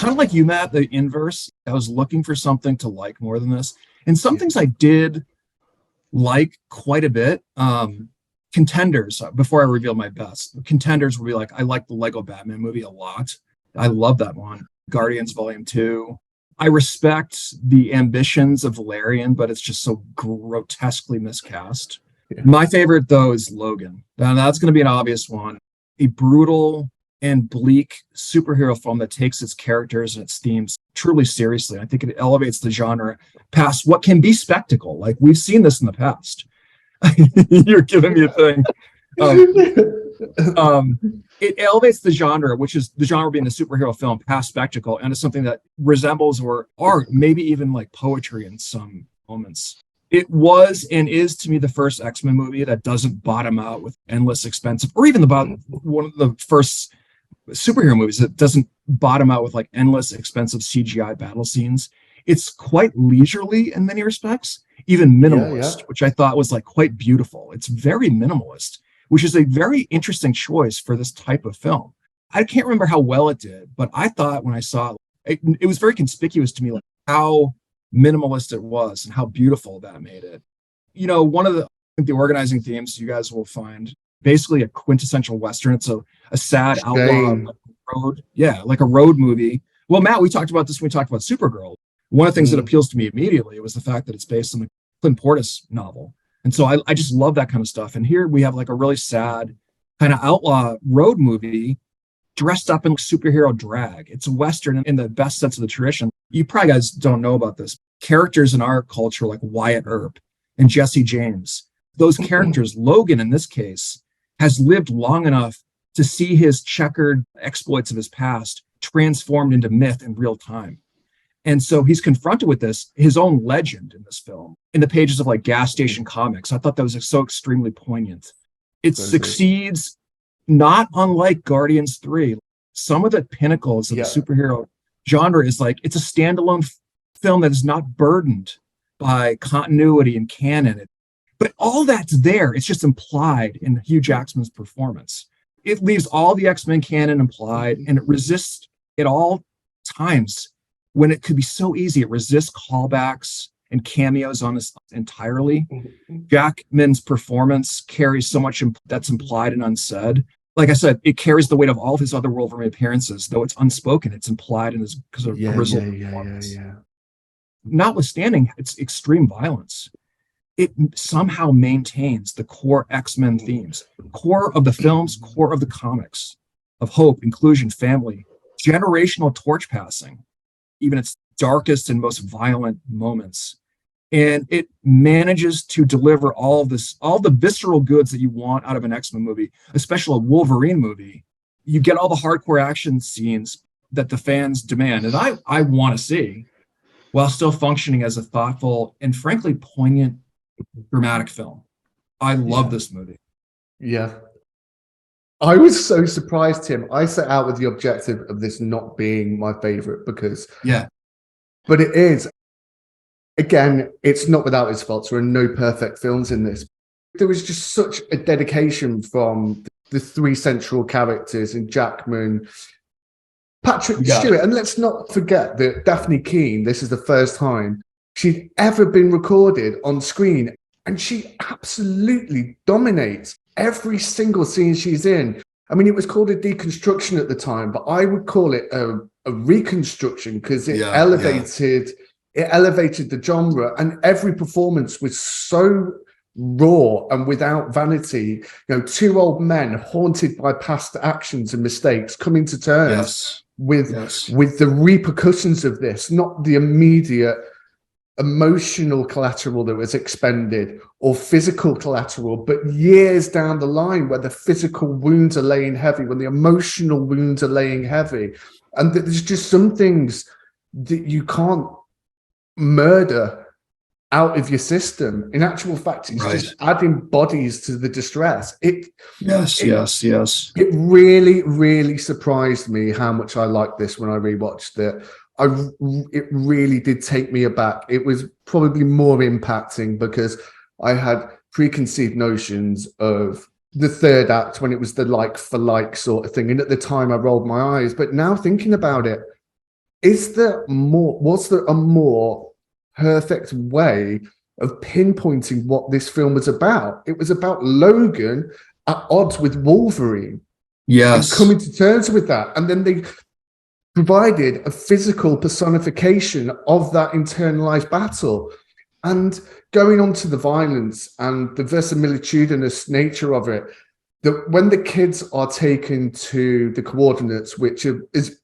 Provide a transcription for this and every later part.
kind of like you, Matt, the inverse. I was looking for something to like more than this. And some things I did like quite a bit. Contenders, before I reveal my best, contenders would be like, I like the Lego Batman movie a lot. I love that one. Guardians Volume 2. I respect the ambitions of Valerian, but it's just so grotesquely miscast. Yeah. My favorite, though, is Logan. Now, that's going to be an obvious one. A brutal and bleak superhero film that takes its characters and its themes truly seriously. I think it elevates the genre past what can be spectacle. Like, we've seen this in the past. You're giving me a thing. It elevates the genre, which is the genre being the superhero film, past spectacle, and it's something that resembles or art, maybe even like poetry in some moments. It was and is, to me, the first X-Men movie that doesn't bottom out with endless expensive, or even one of the first superhero movies that doesn't bottom out with like endless expensive CGI battle scenes. It's quite leisurely in many respects, even minimalist, which I thought was like quite beautiful. It's very minimalist, which is a very interesting choice for this type of film. I can't remember how well it did, but I thought when I saw it, it was very conspicuous to me, like how minimalist it was and how beautiful that made it. You know, one of the organizing themes you guys will find basically a quintessential Western. It's a sad outlaw road. Yeah, like a road movie. Well, Matt, we talked about this when we talked about Supergirl. One of the things that appeals to me immediately was the fact that it's based on the Clint Portis novel. And so I just love that kind of stuff. And here we have like a really sad kind of outlaw road movie dressed up in superhero drag. It's a Western in the best sense of the tradition. You probably guys don't know about this. Characters in our culture like Wyatt Earp and Jesse James, those characters, Logan in this case, has lived long enough to see his checkered exploits of his past transformed into myth in real time. And so he's confronted with this, his own legend in this film, in the pages of like gas station comics. I thought that was so extremely poignant. It succeeds, not unlike Guardians 3. Some of the pinnacles of the superhero genre is like, it's a standalone film that is not burdened by continuity and canon. But all that's there. It's just implied in Hugh Jackman's performance. It leaves all the X-Men canon implied, and it resists at all times when it could be so easy. It resists callbacks and cameos on this entirely. Jackman's performance carries so much that's implied and unsaid. Like I said, it carries the weight of all of his other Wolverine appearances, though it's unspoken. It's implied in his because of grizzled performance. Notwithstanding its extreme violence, it somehow maintains the core X-Men themes, core of the films, core of the comics, of hope, inclusion, family, generational torch passing, even its darkest and most violent moments. And it manages to deliver all the visceral goods that you want out of an X-Men movie, especially a Wolverine movie. You get all the hardcore action scenes that the fans demand, and I want to see, while still functioning as a thoughtful and frankly poignant dramatic film. I love this movie. Yeah. I was so surprised, Tim. I set out with the objective of this not being my favorite because, but it is. Again, it's not without its faults. There are no perfect films in this. There was just such a dedication from the three central characters in Jackman, Patrick Stewart. And let's not forget that Daphne Keane, this is the first time she'd ever been recorded on screen. And she absolutely dominates every single scene she's in. I mean, it was called a deconstruction at the time, but I would call it a reconstruction because it elevated the genre, and every performance was so raw and without vanity. You know, two old men haunted by past actions and mistakes coming to terms with the repercussions of this, not the immediate emotional collateral that was expended or physical collateral, but years down the line where the physical wounds are laying heavy, when the emotional wounds are laying heavy. And there's just some things that you can't murder out of your system. In actual fact, it's just adding bodies to the distress. It really, really surprised me how much I liked this when I rewatched it. It really did take me aback. It was probably more impacting because I had preconceived notions of the third act when it was the like for like sort of thing. And at the time I rolled my eyes, but now thinking about it, was there a more perfect way of pinpointing what this film was about? It was about Logan at odds with Wolverine. Yes. And coming to terms with that. And then they provided a physical personification of that internalized battle. And going on to the violence and the verisimilitudinous nature of it, that when the kids are taken to the coordinates, which is,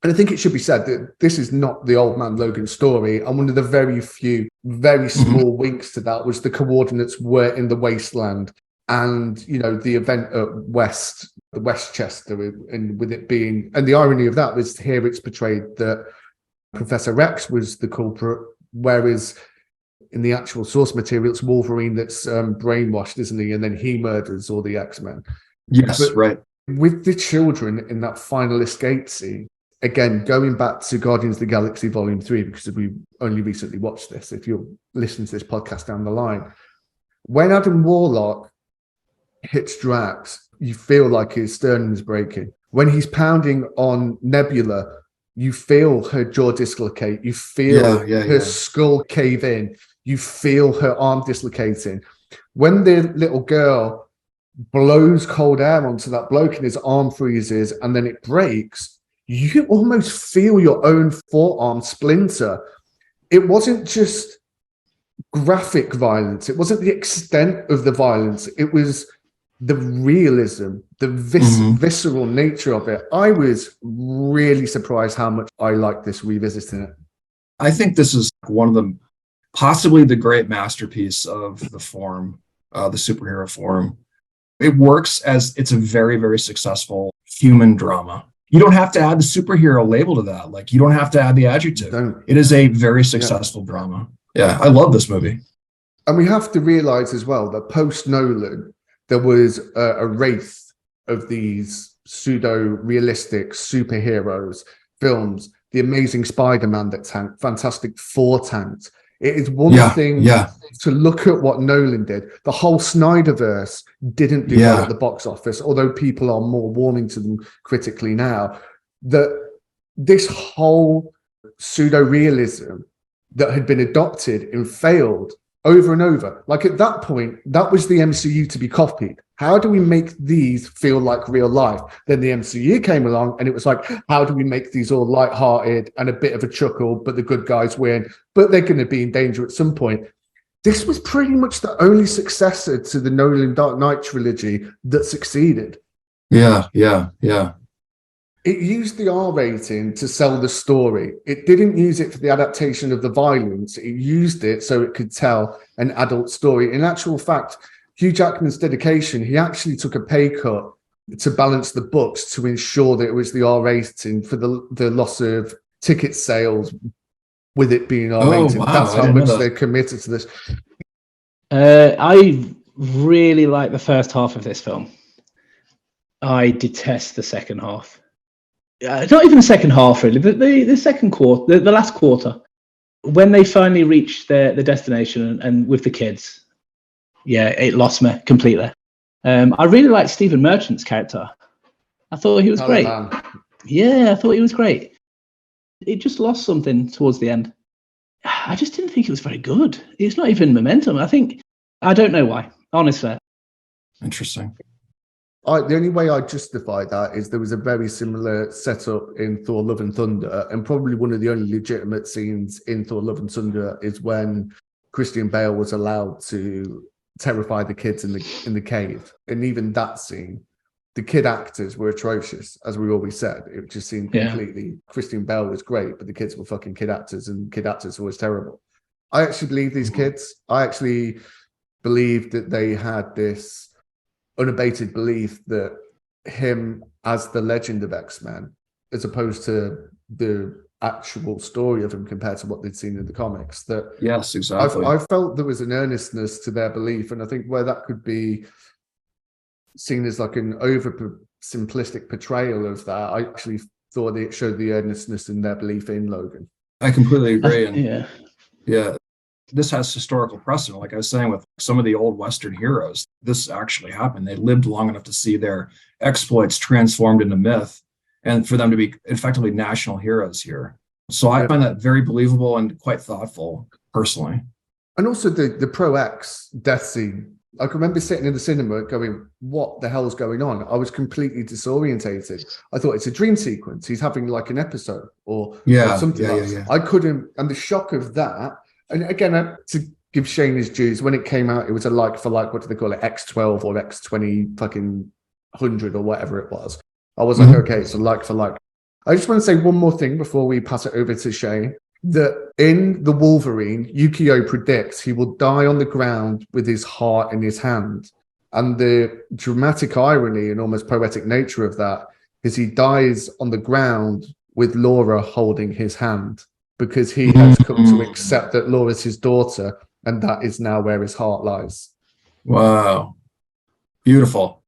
and I think it should be said that this is not the Old Man Logan story, and one of the very few, very small winks to that was the coordinates were in the wasteland. And, you know, the event at the Westchester, and with it being, and the irony of that was here it's portrayed that Professor Rex was the culprit, whereas in the actual source material, it's Wolverine that's brainwashed, isn't he? And then he murders all the X-Men. Yes, but right. With the children in that final escape scene, again, going back to Guardians of the Galaxy Volume 3, because we only recently watched this, if you're listening to this podcast down the line, when Adam Warlock hits Drax, you feel like his sternum is breaking. When he's pounding on Nebula, you feel her jaw dislocate. You feel her skull cave in. You feel her arm dislocating. When the little girl blows cold air onto that bloke and his arm freezes and then it breaks, you almost feel your own forearm splinter. It wasn't just graphic violence. It wasn't the extent of the violence. It was the realism, the visceral nature of it. I was really surprised how much I liked this revisiting it. I think this is one of the, possibly the great masterpiece of the form, the superhero form. It works as, it's a very, very successful human drama. You don't have to add the superhero label to that. Like, you don't have to add the adjective. It is a very successful drama. Yeah, I love this movie. And we have to realize as well that post-Nolan, there was a wraith of these pseudo-realistic superheroes films. The Amazing Spider-Man that tanked, Fantastic Four tanked. It is one thing to look at what Nolan did. The whole Snyderverse didn't do well at the box office, although people are more warming to them critically now. That this whole pseudo-realism that had been adopted and failed over and over. Like, at that point, that was the MCU to be copied. How do we make these feel like real life? Then the MCU came along and it was like, how do we make these all lighthearted and a bit of a chuckle, but the good guys win, but they're going to be in danger at some point. This was pretty much the only successor to the Nolan Dark Knight trilogy that succeeded. Yeah. It used the R rating to sell the story. It didn't use it for the adaptation of the violence. It used it so it could tell an adult story. In actual fact, Hugh Jackman's dedication, he actually took a pay cut to balance the books to ensure that it was the R rating for the loss of ticket sales with it being R rated. Wow. That's how much they're committed to this. I really like the first half of this film. I detest the second half. Not even the second half, really. The second quarter, the last quarter, when they finally reach the destination and with the kids, it lost me completely. I really liked Stephen Merchant's character. I thought he was great. Yeah, I thought he was great. It just lost something towards the end. I just didn't think it was very good. It's not even momentum. I don't know why, honestly. Interesting. The only way I justify that is there was a very similar setup in Thor: Love and Thunder, and probably one of the only legitimate scenes in Thor: Love and Thunder is when Christian Bale was allowed to terrify the kids in the cave. And even that scene, the kid actors were atrocious, as we always said. It just seemed completely. Christian Bale was great, but the kids were fucking kid actors, and kid actors were always terrible. I actually believe these kids. I actually believe that they had this unabated belief that him as the legend of X-Men, as opposed to the actual story of him compared to what they'd seen in the comics, that yes, exactly. I felt there was an earnestness to their belief, and I think where that could be seen as like an over simplistic portrayal of that, I actually thought it showed the earnestness in their belief in Logan. I completely agree. And yeah, this has historical precedent. Like I was saying, with some of the old Western heroes, this actually happened. They lived long enough to see their exploits transformed into myth, and for them to be effectively national heroes here. So I find that very believable and quite thoughtful, personally. And also the Pro X death scene. I can remember sitting in the cinema going, what the hell's going on? I was completely disorientated. I thought it's a dream sequence. He's having like an episode or something like that. I couldn't, and the shock of that. And again, to give Shane his dues, when it came out, it was a like for like, what do they call it? X12 or X20 fucking 100 or whatever it was. I was like, okay, it's a like for like. I just want to say one more thing before we pass it over to Shane. That in the Wolverine, Yukio predicts he will die on the ground with his heart in his hand. And the dramatic irony and almost poetic nature of that is he dies on the ground with Laura holding his hand, because he has come to accept that Laura's his daughter, and that is now where his heart lies. Wow. Beautiful.